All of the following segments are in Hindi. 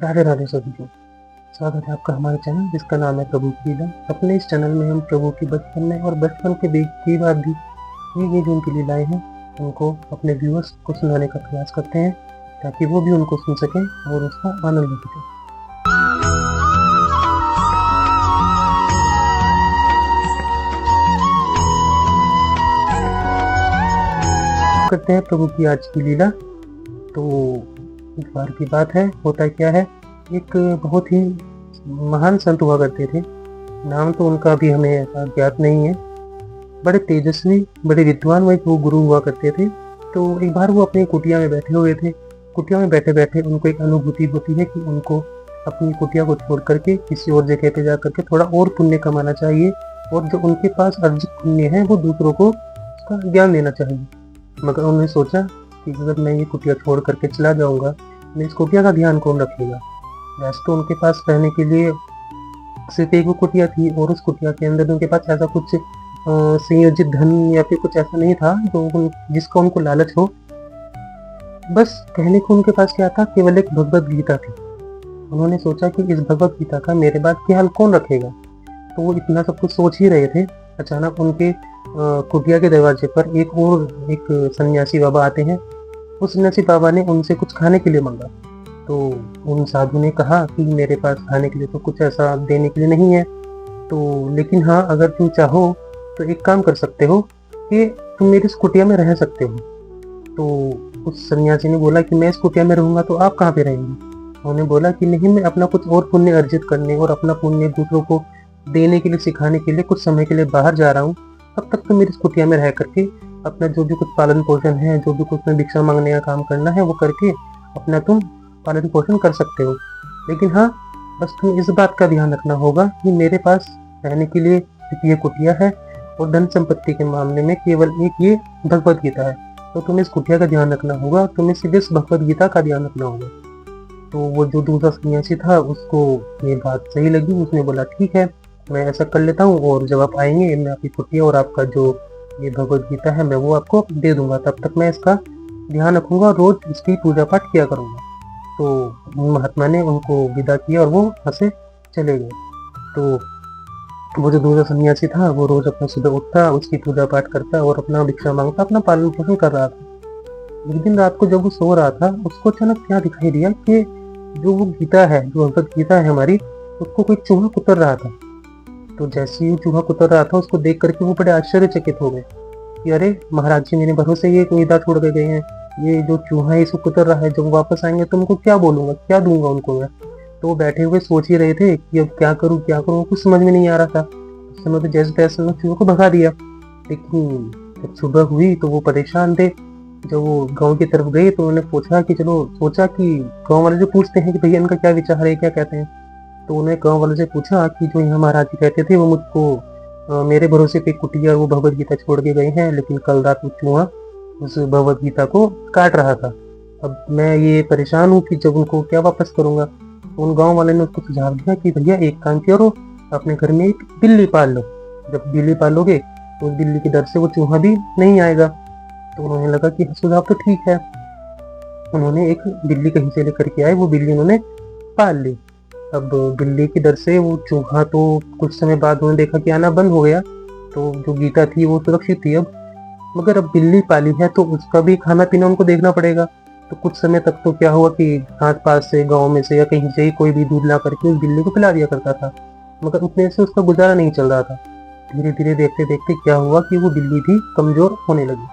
राधे राधे सभी को। स्वागत है आपका हमारे चैनल जिसका नाम है प्रभु की लीला। अपने इस चैनल में हम प्रभु की बचपन में और बचपन के बीच की बात भी ये जो उनकी लीलाएं हैं उनको अपने व्यूअर्स को सुनाने का प्रयास करते हैं ताकि वो भी उनको सुन सकें और उसका आनंद ले सकें। करते हैं प्रभु की आज की लीला। तो इस बार की बात है, होता क्या है, एक बहुत ही महान संत हुआ करते थे। नाम तो उनका भी हमें ऐसा ज्ञात नहीं है। बड़े तेजस्वी, बड़े विद्वान वो गुरु हुआ करते थे। तो एक बार वो अपनी कुटिया में बैठे हुए थे। कुटिया में बैठे बैठे उनको एक अनुभूति होती है कि उनको अपनी कुटिया को छोड़ करके किसी और जगह पे जा करके थोड़ा और पुण्य कमाना चाहिए और जो उनके पास अर्जित पुण्य है वो दूसरों को उसका ज्ञान देना चाहिए। मगर उन्होंने सोचा कि अगर मैं ये कुटिया छोड़ करके चला जाऊंगा, मैं इस कुटिया का ध्यान कौन रखेगा। वैसे तो उनके पास रहने के लिए सिर्फ एक वो कुटिया थी और उस कुटिया के अंदर उनके पास ऐसा कुछ संयोजित धन या फिर कुछ ऐसा नहीं था जो जिसका उनको लालच हो। बस कहने को उनके पास क्या था, केवल एक भगवत गीता थी। उन्होंने सोचा कि इस भगवत गीता का मेरे बाद ख्याल कौन रखेगा। तो वो इतना सब कुछ सोच ही रहे थे, अचानक उनके कुटिया के दरवाजे पर एक सन्यासी बाबा आते हैं। उस सन्यासी बाबा ने उनसे कुछ खाने के लिए मांगा। तो उन साधु ने कहा कि मेरे पास खाने के लिए तो कुछ ऐसा देने के लिए नहीं है, तो लेकिन हाँ, अगर तुम चाहो तो एक काम कर सकते हो कि तुम मेरी इस कुटिया में रह सकते हो। तो उस सन्यासी ने बोला कि मैं इस कुटिया में रहूंगा तो आप कहाँ पे रहेंगे। उन्होंने बोला कि नहीं, मैं अपना कुछ और पुण्य अर्जित करने और अपना पुण्य दूसरों को देने के लिए, सिखाने के लिए कुछ समय के लिए बाहर जा रहा हूँ। तब तक तो मेरी इस कुटिया में रह करके अपना जो भी कुछ पालन पोषण है, जो भी कुछ मैं भिक्षा मांगने का काम करना है वो करके अपना तुम पालन पोषण कर सकते हो। लेकिन हाँ, बस तुम्हें इस बात का ध्यान रखना होगा कि मेरे पास रहने के लिए ये कुटिया है और धन संपत्ति के मामले में केवल एक ये भगवत गीता है। तो तुम्हें इस कुटिया का ध्यान रखना होगा, तुम्हें सिर्फ इस भगवत गीता का ध्यान रखना होगा। तो वो जो दूसरा सन्यासी था उसको ये बात सही लगी। उसने बोला ठीक है, मैं ऐसा कर लेता हूँ और जब आप आएंगे मैं आपकी कुटिया और आपका जो ये भगवत गीता है मैं वो आपको दे दूंगा। तब तक मैं इसका ध्यान रखूंगा और रोज इसकी पूजा पाठ किया करूंगा। तो महात्मा ने उनको विदा किया और वो वहाँ से चले गए। तो वो जो दूसरा सन्यासी था वो रोज अपना सुबह उठता, उसकी पूजा पाठ करता और अपना भिक्षा मांगता, अपना पालन पोषण कर रहा था। एक दिन रात को जब वो सो रहा था, उसको अचानक क्या दिखाई दिया कि जो वो गीता है, जो भगवत गीता है हमारी, उसको कोई चूहा कुतर रहा था। तो जैसे ही चूहा कुतर रहा था उसको देख करके वो बड़े आश्चर्यचकित हो गए कि अरे महाराज जी, मेरे भरोसे ये गीता छोड़ के गए हैं, ये जो चूहा है इसको कुतर रहा है, जब वापस आएंगे तो उनको क्या बोलूंगा, क्या दूंगा उनको मैं। तो वो बैठे हुए सोच ही रहे थे कि अब क्या करूं क्या करूं, कुछ समझ में नहीं आ रहा था। उस समय तो जैसे तैसे चूहे को भगा दिया। लेकिन जब सुबह हुई तो वो परेशान थे। जब वो गांव की तरफ गए तो उन्होंने पूछा कि चलो, सोचा कि गांव वाले जो पूछते हैं कि भैया इनका क्या विचार है, क्या कहते हैं। तो उन्हें गांव वाले से पूछा कि जो यहाँ महाराज जी कहते थे वो मुझको मेरे भरोसे पे कुटिया वो भगवत गीता छोड़ के गए हैं, लेकिन कल रात वो चूहा उस भगवत गीता को काट रहा था। अब मैं ये परेशान हूँ कि जब उनको क्या वापस करूंगा। तो उन गाँव वाले ने उसको सुझाव दिया कि भैया एक काम करो, अपने घर में एक बिल्ली पाल लो। जब बिल्ली पालोगे तो उस बिल्ली के डर से वो चूहा भी नहीं आएगा। तो उन्होंने लगा कि सुझाव तो ठीक है। उन्होंने एक बिल्ली कहीं से लेकर के आए, वो बिल्ली उन्होंने पाल ली। अब बिल्ली के डर से वो चूहा तो कुछ समय बाद उन्होंने देखा कि आना बंद हो गया। तो जो गीता थी वो सुरक्षित थी अब। मगर अब बिल्ली पाली है तो उसका भी खाना पीना उनको देखना पड़ेगा। तो कुछ समय तक तो क्या हुआ कि आस पास से, गाँव में से या कहीं से ही कोई भी दूध ला करके उस बिल्ली को पिला दिया करता था, मगर उतने से उसका गुजारा नहीं चल रहा था। धीरे धीरे देखते देखते क्या हुआ कि वो बिल्ली भी कमजोर होने लगी।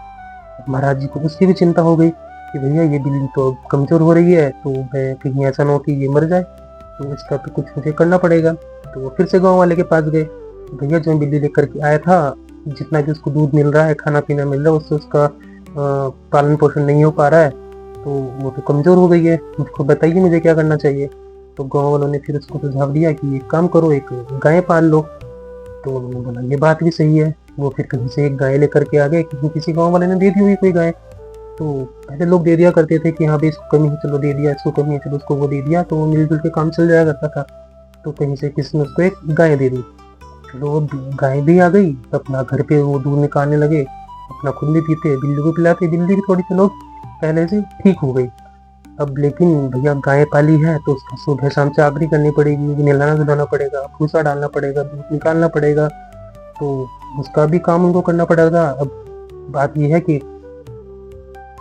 महाराज जी को उसकी भी चिंता हो गई कि भैया ये बिल्ली तो कमजोर हो रही है, तो मैं कहीं ऐसा ना हो कि ये मर जाए, तो इसका तो कुछ मुझे करना पड़ेगा। तो वो फिर से गांव वाले के पास गए। भैया जो बिल्ली लेकर के आया था, जितना भी उसको दूध मिल रहा है, खाना पीना मिल रहा है, उससे उसका पालन पोषण नहीं हो पा रहा है, तो वो तो कमजोर हो गई है, मुझको बताइए मुझे क्या करना चाहिए। तो गाँव वालों ने फिर उसको सुझाव दिया कि एक काम करो, एक गाय पाल लो। तो उन्होंने बोला ये बात भी सही है। वो फिर कहीं से एक गाय लेकर के आ गए, किसी गाँव वाले ने दे दी हुई कोई गाय। तो पहले लोग दे दिया करते थे कि हाँ भाई इसको कमी है चलो दे दिया, इसको कमी है चलो उसको वो दे दिया, तो वो मिलजुल के काम चल जाया करता था। तो कहीं से किसी ने उसको एक गाय दे दी। चलो गाय भी आ गई, अपना घर पे वो दूध निकालने लगे, अपना खुद भी पीते, बिल्ली को पिलाते, बिल्ली भी थोड़ी सी लोग पहले से ठीक हो गई। अब लेकिन भैया गाय पाली है तो उसका सुबह शाम चाकरी करनी पड़ेगी, नहलाना धुलाना पड़ेगा, भूसा डालना पड़ेगा, दूध निकालना पड़ेगा, तो उसका भी काम उनको करना पड़ेगा। अब बात यह है कि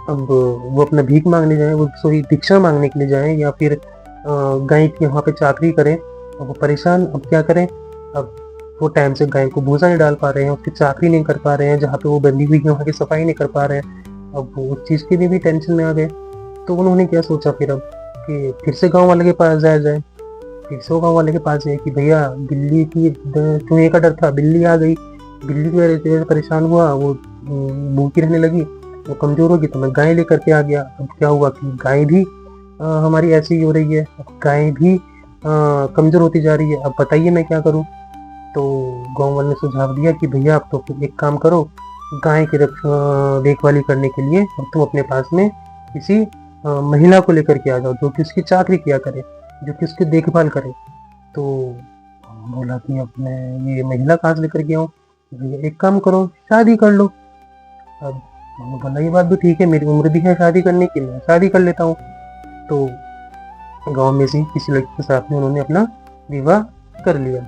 अब वो अपना भीख मांगने जाए, वो सॉरी भिक्षा मांगने के लिए जाए, या फिर गाय की वहाँ पे चाकरी करें। अब वो परेशान, अब क्या करें। अब वो टाइम से गाय को भूसा नहीं डाल पा रहे हैं, उसकी चाकरी नहीं कर पा रहे हैं, जहाँ पे वो बंधी हुई है वहाँ की सफाई नहीं कर पा रहे हैं। अब वो उस चीज़ के लिए भी टेंशन में आ गए। तो उन्होंने क्या सोचा फिर अब कि फिर से गाँव वाले के पास जाया जाए। फिर से गाँव वाले के पास जाए कि भैया बिल्ली की चूहे का डर था, बिल्ली आ गई, बिल्ली की वजह से परेशान हुआ, वो भूखी रहने लगी, वो कमज़ोर होगी, तो मैं गाय लेकर के आ गया। अब क्या हुआ कि गाय भी हमारी ऐसी ही हो रही है, अब गाय भी कमज़ोर होती जा रही है। अब बताइए मैं क्या करूं। तो गांव वाले ने सुझाव दिया कि भैया आप तो फिर एक काम करो, गाय की देखभाली करने के लिए अब तुम अपने पास में किसी महिला को लेकर के आ जाओ, जो कि उसकी चाकरी किया करे, जो कि उसकी देखभाल करे। तो बोला कि अब मैं ये महिला कहाँ से लेकर के आऊँ। भैया एक काम करो, शादी कर लो। अब मैंने बोला ये बात भी ठीक है, मेरी उम्र भी है शादी करने की, मैं शादी कर लेता हूँ। तो गांव में से किसी लड़की के साथ में उन्होंने अपना विवाह कर लिया।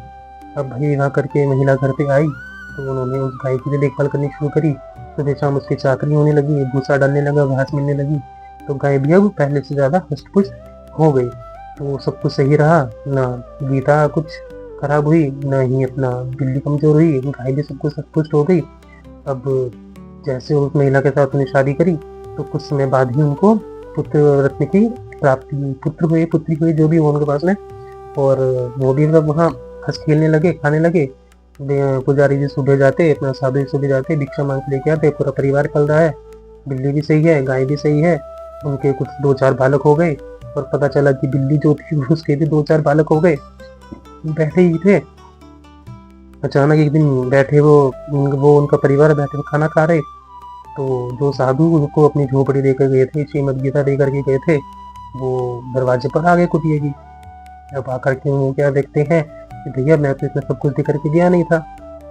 अब भाई विवाह करके महिला घर पे आई तो उन्होंने उस गाय की भी देखभाल करनी शुरू करी। सुबह शाम उसकी चाकरी होने लगी, भूसा डालने लगा, घास मिलने लगी, तो गाय भी अब पहले से ज़्यादा हष्ट-पुष्ट हो गई। तो सब कुछ सही रहा, ना गीता कुछ खराब हुई, ना ही अपना बिल्ली कमज़ोर हुई, गाय भी सब कुछ हष्ट-पुष्ट हो गई। अब जैसे उस महिला के साथ उन्होंने शादी करी तो कुछ समय बाद ही उनको पुत्र रत्न की प्राप्ति हुई, पुत्र हुए पुत्री हुई, जो भी हो उनके पास में। और वो भी मतलब वहाँ हंस खेलने लगे, खाने लगे। पुजारी जी सुबह जाते, अपना साधु जी सुबह जाते, भिक्षा मांग के लेके आते, पूरा परिवार पल रहा है, बिल्ली भी सही है, गाय भी सही है। उनके कुछ 2-4 बालक हो गए, और पता चला कि बिल्ली जो थी उसके भी 2-4 बालक हो गए। बैठे ही थे, अचानक एक दिन बैठे वो उनका परिवार बैठे वो खाना खा रहे, तो जो साधु उनको अपनी झोपड़ी देकर गए थे, श्रीमद् गीता देकर के गए थे, वो दरवाजे पर आ गए कुटिया की। अब आकर के वो क्या देखते हैं कि भैया मैं तो इतना सब कुछ देकर के गया नहीं था,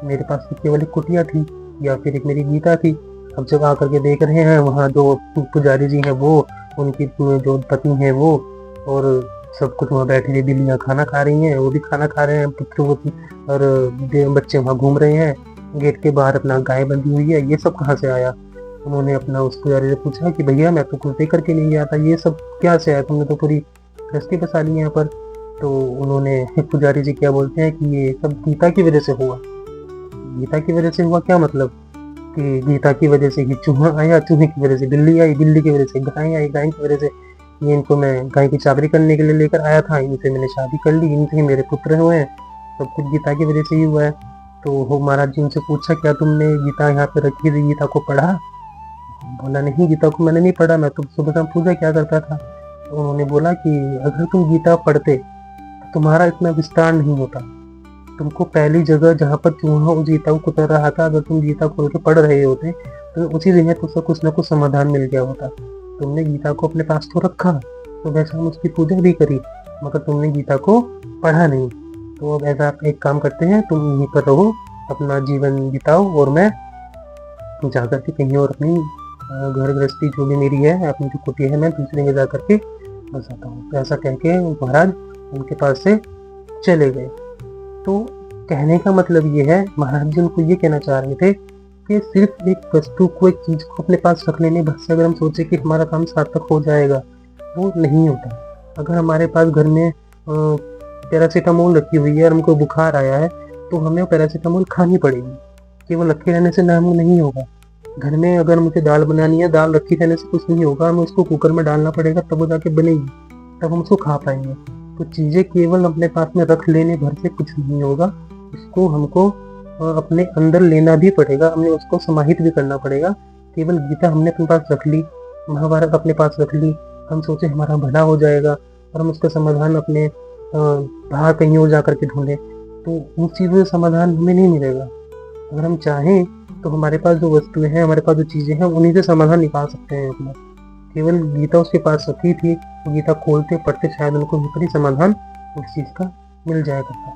मेरे पास तो केवल एक कुटिया थी या फिर एक मेरी गीता थी। अब जब आकर के देख रहे हैं वहाँ जो पुजारी जी हैं वो, उनकी जो पत्नी है वो, और सब कुछ वहाँ बैठी हुई बिल्लियाँ खाना खा रही हैं, वो भी खाना खा रहे हैं, पुत्र और बच्चे वहाँ घूम रहे हैं, गेट के बाहर अपना गाय बंधी हुई है, ये सब कहाँ से आया। उन्होंने अपना उस पुजारी से पूछा कि भैया मैं तो कुछ दे करके नहीं गया था, ये सब क्या से आया, तुमने तो पूरी गृहस्थी बसा ली यहाँ पर। तो उन्होंने पुजारी जी क्या बोलते हैं कि ये सब गीता की वजह से हुआ। गीता की वजह से हुआ क्या मतलब कि गीता की वजह से ही चूहा आया, चूहे की वजह से बिल्ली आई, बिल्ली की वजह से गाय आई, गाय की वजह से ये इनको मैं गाय की चाकरी करने के लिए लेकर आया था, इनसे मैंने शादी कर ली, इनसे मेरे पुत्र हुए हैं, सब कुछ गीता की वजह से ही हुआ है। तो हो महाराज जी उनसे पूछा क्या तुमने गीता यहाँ पे रखी थी, गीता को पढ़ा। बोला नहीं गीता को मैंने नहीं पढ़ा, मैं तो सुबह शाम पूजा क्या करता था। तो उन्होंने बोला कि अगर तुम गीता पढ़ते तो तुम्हारा इतना विस्तार नहीं होता, तुमको पहली जगह जहाँ पर चूहा उस गीता को कुतर रहा था, अगर तुम गीता खोल के पढ़ रहे होते तो उसी जगह तुमसे कुछ ना कुछ समाधान मिल गया होता। तुमने गीता को अपने पास तो रखा, तो वैसे हम उसकी पूजा भी करी, मगर तुमने गीता को पढ़ा नहीं। तो अब ऐसा एक काम करते हैं, तुम यहीं पर रहो, अपना जीवन बिताओ, और मैं जाकर के कहीं और अपनी घर गृहस्थी जो भी मेरी है, अपनी जो कुटिया है, मैं दूसरी जगह जा करके बसाता हूँ। ऐसा कह के महाराज उनके पास से चले गए। तो कहने का मतलब ये है, महाराज जी उनको ये कहना चाह रहे थे कि सिर्फ एक वस्तु को, एक चीज को अपने पास रख लेने भर से अगर हम सोचे कि हमारा काम सार्थक हो जाएगा, वो नहीं होता। अगर हमारे पास घर में पैरासीटामोल रखी हुई है और हमको बुखार आया है, तो हमें पैरासीटामोल खानी पड़ेगी, केवल रखे रहने से नाम नहीं होगा। घर में अगर मुझे दाल बनानी है, दाल रखी रहने से कुछ नहीं होगा, हमें उसको कुकर में डालना पड़ेगा, तब वो जाके बनेगी, तब हम उसको खा पाएंगे। तो चीज़ें केवल अपने पास में रख लेने भर से कुछ नहीं होगा, उसको हमको अपने अंदर लेना भी पड़ेगा, हमें उसको समाहित भी करना पड़ेगा। केवल गीता हमने अपने पास रख ली, महाभारत अपने पास रख ली, हम सोचे हमारा भला हो जाएगा और हम उसका समाधान अपने बाहर कहीं और जा करके ढूंढें, तो उन चीज़ों का समाधान हमें नहीं मिलेगा। अगर हम चाहें तो हमारे पास जो वस्तुएं हैं, हमारे पास जो चीज़ें हैं, उन्हीं से समाधान निकाल सकते हैं अपना। केवल गीता उसके पास रखी थी, तो गीता खोलते पढ़ते शायद उनको ही समाधान उस चीज़ का मिल जाया करता।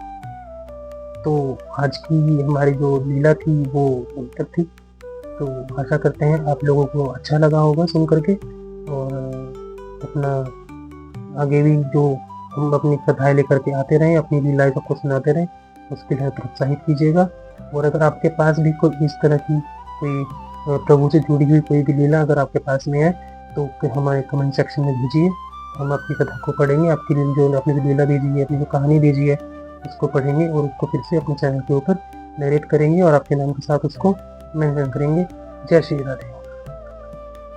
तो आज की हमारी जो लीला थी वो तक थी। तो आशा करते हैं आप लोगों को अच्छा लगा होगा सुन करके, और अपना आगे भी जो हम अपनी कथाएँ लेकर के आते रहें, अपनी लीलाएँ सबको सुनाते रहें, उसके लिए प्रोत्साहित कीजिएगा। और अगर आपके पास भी कोई इस तरह की कोई प्रभु से जुड़ी हुई कोई भी लीला अगर आपके पास में है, तो हमारे कमेंट सेक्शन में भेजिए। हम आपकी कथा को पढ़ेंगे, आपकी जो आपने जो लीला भेजी है, अपनी जो कहानी भेजी है, उसको पढ़ेंगे और उसको फिर से अपने चैनल के ऊपर नरेट करेंगे और आपके नाम के साथ उसको मेंशन करेंगे। जय श्री राधे।